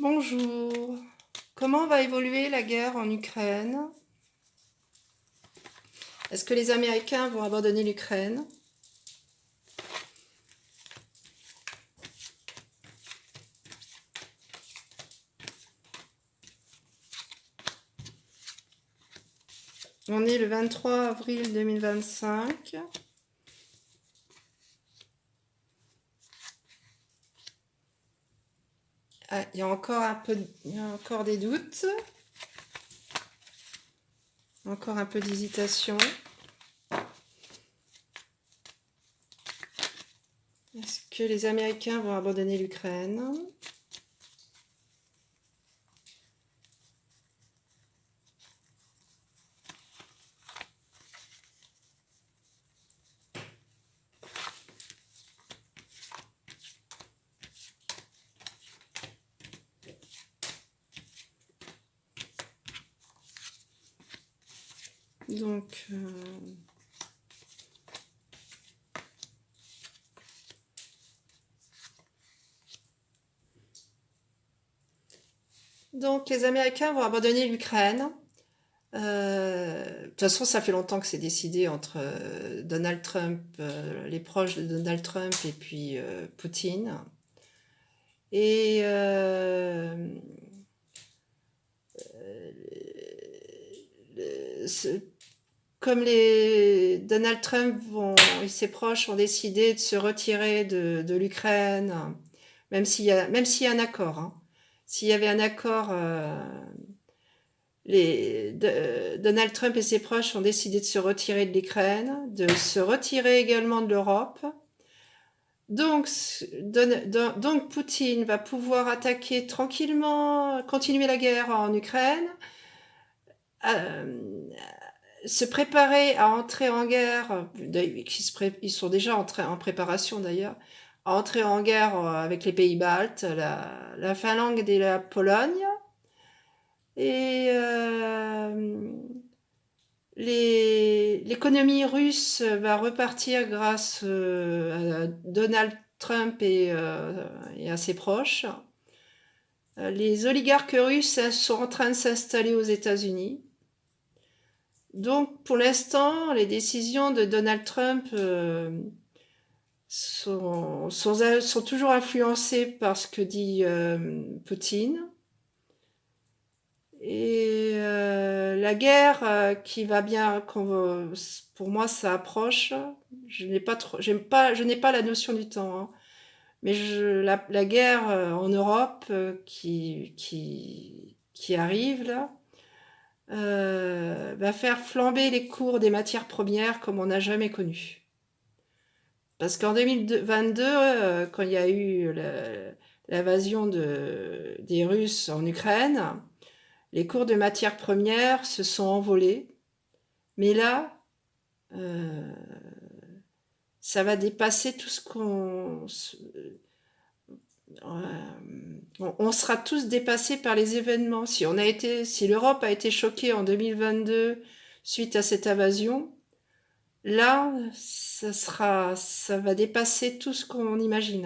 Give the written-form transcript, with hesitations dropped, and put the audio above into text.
Bonjour. Comment va évoluer la guerre en Ukraine? Est-ce que les Américains vont abandonner l'Ukraine? On est le 23 avril 2025. Ah, il y a encore des doutes, encore un peu d'hésitation. Est-ce que les Américains vont abandonner l'Ukraine? Donc, les Américains vont abandonner l'Ukraine. De toute façon, ça fait longtemps que c'est décidé entre Donald Trump, les proches de Donald Trump et puis Poutine. Et comme Donald Trump et ses proches ont décidé de se retirer de l'Ukraine, même s'il y a un accord, hein. S'il y avait un accord, Donald Trump et ses proches ont décidé de se retirer de l'Ukraine, de se retirer également de l'Europe. Donc Poutine va pouvoir attaquer tranquillement, continuer la guerre en Ukraine, se préparer à entrer en guerre, ils sont déjà en préparation d'ailleurs, à entrer en guerre avec les pays baltes, la Finlande et la Pologne. Et l'économie russe va repartir grâce à Donald Trump et à ses proches. Les oligarques russes sont en train de s'installer aux États-Unis. Donc, pour l'instant, les décisions de Donald Trump sont toujours influencées par ce que dit Poutine. Et la guerre qui va bien, pour moi, ça approche. Je n'ai pas la notion du temps, hein. Mais la guerre en Europe qui arrive là, va faire flamber les cours des matières premières comme on n'a jamais connu. Parce qu'en 2022, quand il y a eu l'invasion des Russes en Ukraine, les cours de matières premières se sont envolés. Mais là, ça va dépasser tout ce qu'on... on sera tous dépassés par les événements. Si l'Europe a été choquée en 2022 suite à cette invasion, là, ça va dépasser tout ce qu'on imagine.